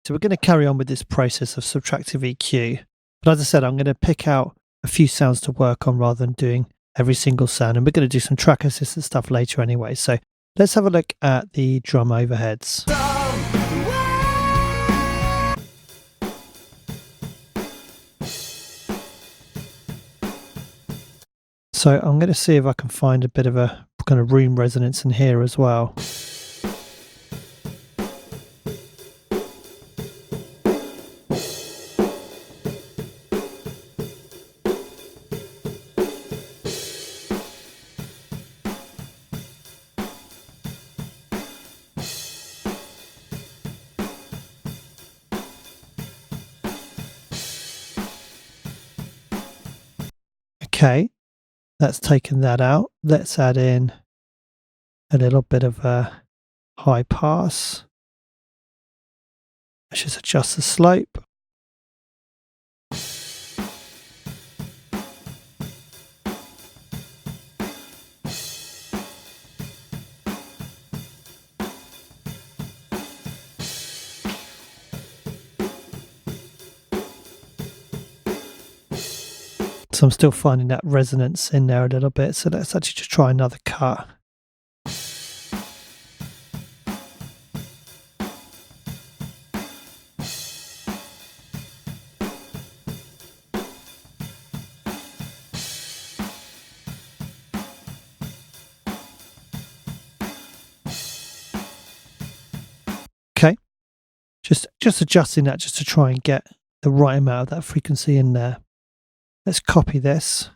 So we're going to carry on with this process of subtractive EQ. But as I said, I'm going to pick out a few sounds to work on rather than doing every single sound. And we're going to do some track assistant stuff later anyway. So let's have a look at the drum overheads. So I'm going to see if I can find a bit of a kind of room resonance in here as well. Okay, that's taken that out. Let's add in a little bit of a high pass. Let's just adjust the slope. So I'm still finding that resonance in there a little bit. So let's actually just try another cut. Okay, just adjusting that just to try and get the right amount of that frequency in there. Let's copy this.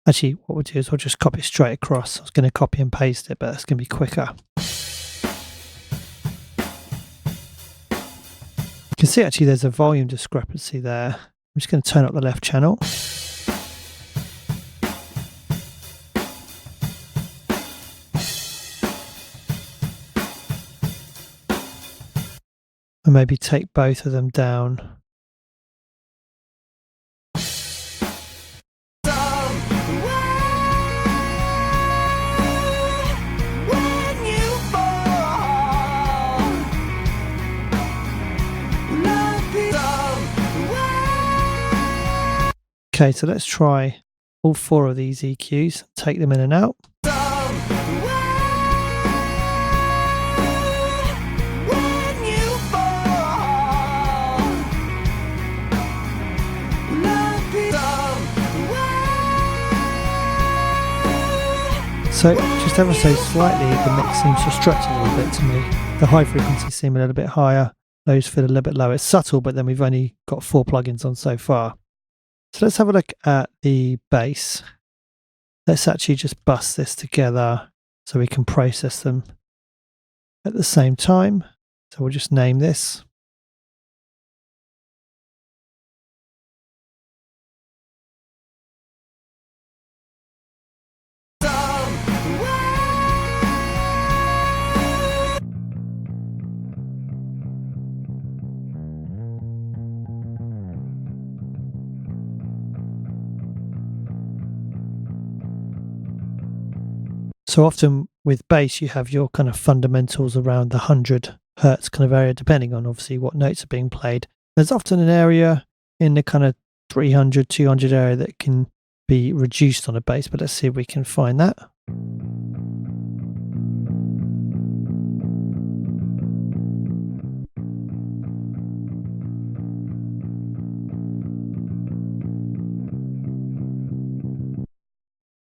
Actually, what we'll do is we'll just copy it straight across. I was going to copy and paste it, but that's going to be quicker. You can see actually there's a volume discrepancy there. I'm just going to turn up the left channel. And maybe take both of them down. Okay, so let's try all four of these EQs, take them in and out. So just ever so slightly, the mix seems to stretch a little bit to me. The high frequencies seem a little bit higher, lows feel a little bit lower. It's subtle, but then we've only got 4 plugins on so far. So let's have a look at the bass. Let's actually just bust this together so we can process them at the same time. So we'll just name this. So often with bass, you have your kind of fundamentals around the 100 hertz kind of area, depending on obviously what notes are being played. There's often an area in the kind of 300, 200 area that can be reduced on a bass, but let's see if we can find that.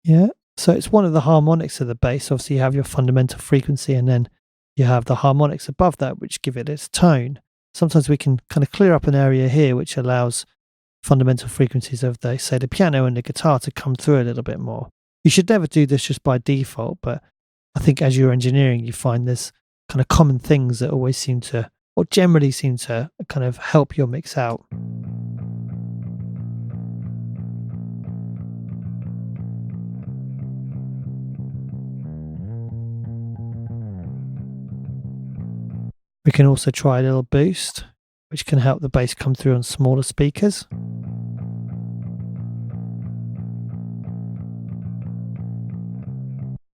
Yeah. So it's one of the harmonics of the bass. Obviously, you have your fundamental frequency and then you have the harmonics above that, which give it its tone. Sometimes we can kind of clear up an area here, which allows fundamental frequencies of, say, the piano and the guitar to come through a little bit more. You should never do this just by default, but I think as you're engineering, you find there's kind of common things that always seem to, or generally seem to kind of help your mix out. We can also try a little boost, which can help the bass come through on smaller speakers.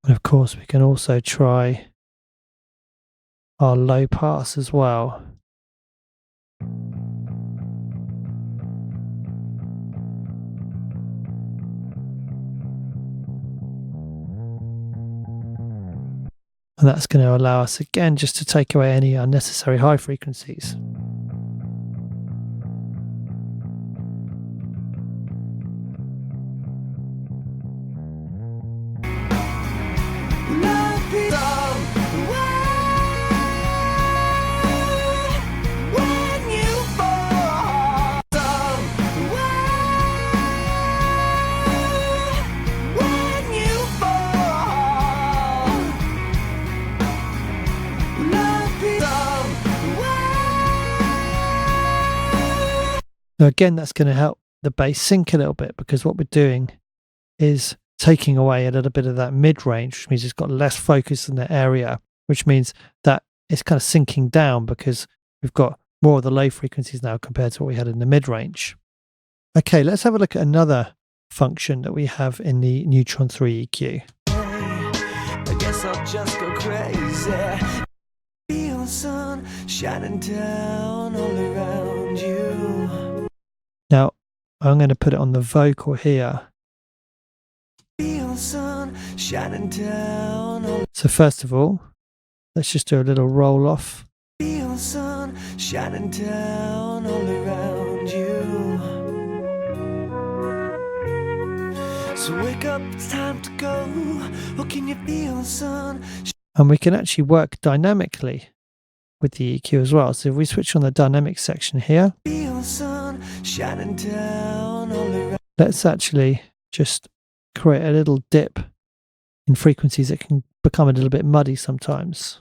And of course, we can also try our low pass as well. And that's going to allow us again just to take away any unnecessary high frequencies. Now again, that's going to help the bass sink a little bit, because what we're doing is taking away a little bit of that mid-range, which means it's got less focus in that area, which means that it's kind of sinking down because we've got more of the low frequencies now compared to what we had in the mid-range. Okay, let's have a look at another function that we have in the Neutron 3 EQ. I guess I'll just go crazy. Feel the sun shining down all around you. Now, I'm going to put it on the vocal here. Feel the sun shining down all. So first of all, let's just do a little roll off. Feel the sun shining down all around you. So wake up, it's time to go. Oh, can you feel the sun? And we can actually work dynamically with the EQ as well. So if we switch on the dynamic section here, Feel the sun shining down all around. let's actually just create a little dip in frequencies that can become a little bit muddy sometimes.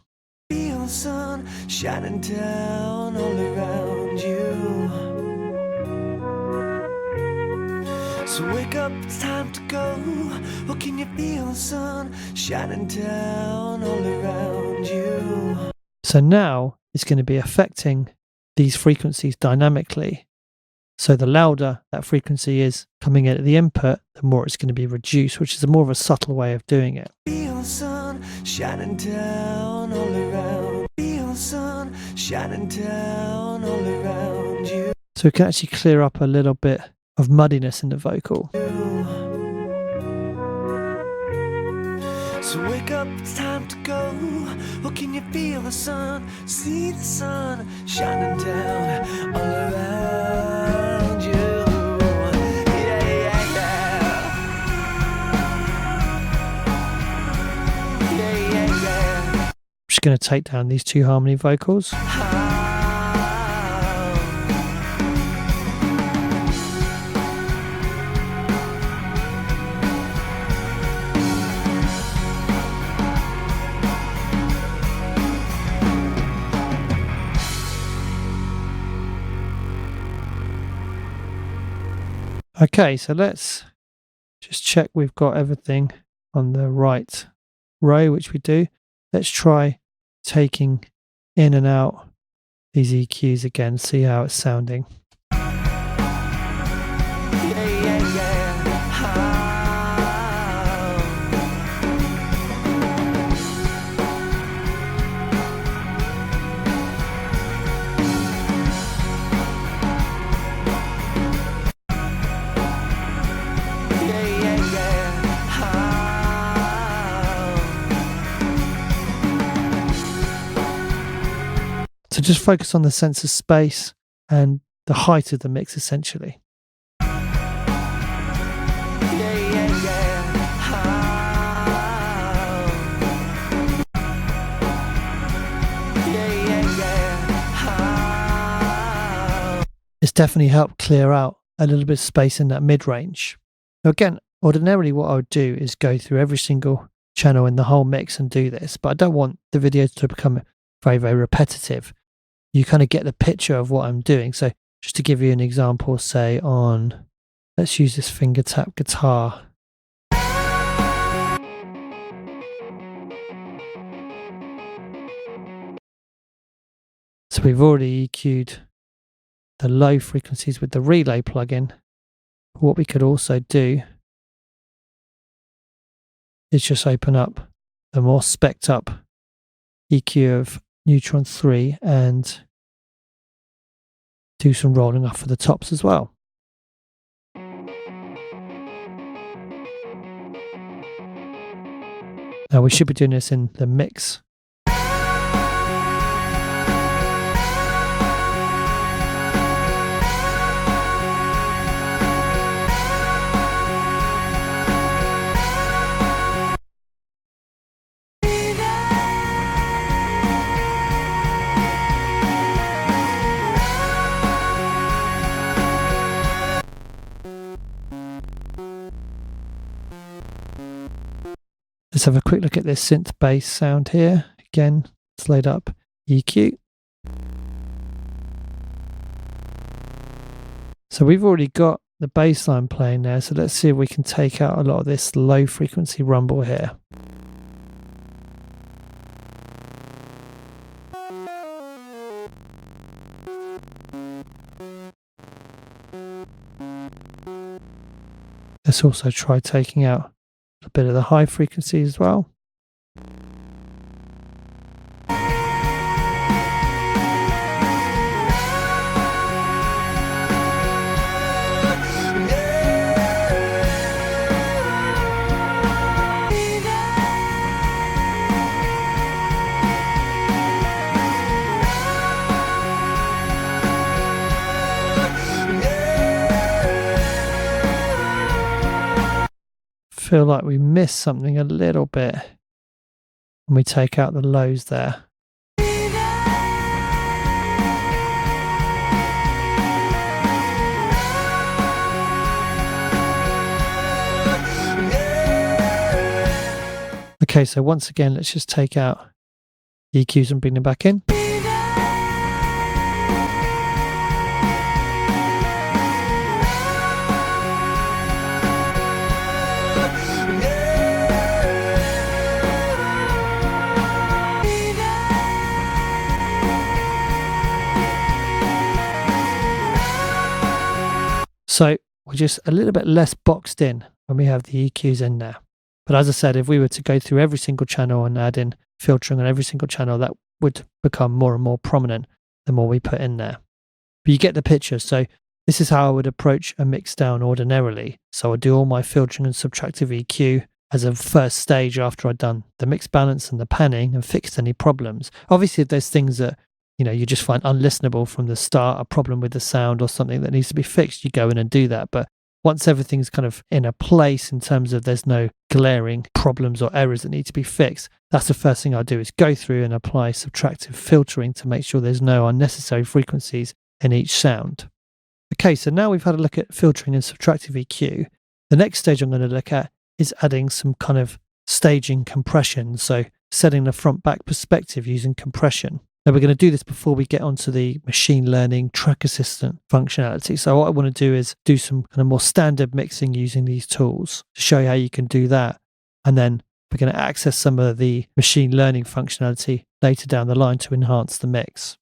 Feel the sun shining down all around you. So wake up, it's time to go. Oh, can you feel the sun shining down all around you? So now it's going to be affecting these frequencies dynamically. So the louder that frequency is coming in at the input, the more it's going to be reduced, which is a more of a subtle way of doing it. Feel the sun shining down all around. Feel the sun shining down all around you. So we can actually clear up a little bit of muddiness in the vocal. So wake up, it's time to go. Oh, can you feel the sun? See the sun shining down all around you. Yeah, yeah, yeah. Yeah, yeah, yeah. I'm just going to take down these two harmony vocals. Okay, so let's just check we've got everything on the right row, which we do. Let's try taking in and out these EQs again, see how it's sounding. Yeah, yeah, yeah. So just focus on the sense of space and the height of the mix, essentially. It's definitely helped clear out a little bit of space in that mid-range. Now again, ordinarily what I would do is go through every single channel in the whole mix and do this, but I don't want the video to become very, very repetitive. You kind of get the picture of what I'm doing. So just to give you an example, say on, let's use this finger tap guitar. So we've already EQ'd the low frequencies with the relay plugin. What we could also do is just open up the more spec'd up EQ of Neutron 3 and do some rolling off for the tops as well. Now we should be doing this in the mix Let's have a quick look at this synth bass sound here. Again, let's load up EQ. So we've already got the bass line playing there, so let's see if we can take out a lot of this low frequency rumble here. Let's also try taking out a bit of the high frequency as well. Feel like we missed something a little bit when we take out the lows there. Okay, so once again, let's just take out EQs and bring them back in. So we're just a little bit less boxed in when we have the EQs in there. But as I said, if we were to go through every single channel and add in filtering on every single channel, that would become more and more prominent the more we put in there. But you get the picture. So this is how I would approach a mix down ordinarily. So I'd do all my filtering and subtractive EQ as a first stage after I'd done the mix balance and the panning and fixed any problems. Obviously, if there's things that you just find unlistenable from the start, a problem with the sound or something that needs to be fixed, you go in and do that. But once everything's kind of in a place in terms of there's no glaring problems or errors that need to be fixed, that's the first thing I do, is go through and apply subtractive filtering to make sure there's no unnecessary frequencies in each sound. Okay, so now we've had a look at filtering and subtractive EQ. The next stage I'm going to look at is adding some kind of staging compression, so setting the front back perspective using compression. Now we're going to do this before we get onto the machine learning track assistant functionality. So what I want to do is do some kind of more standard mixing using these tools to show you how you can do that. And then we're going to access some of the machine learning functionality later down the line to enhance the mix.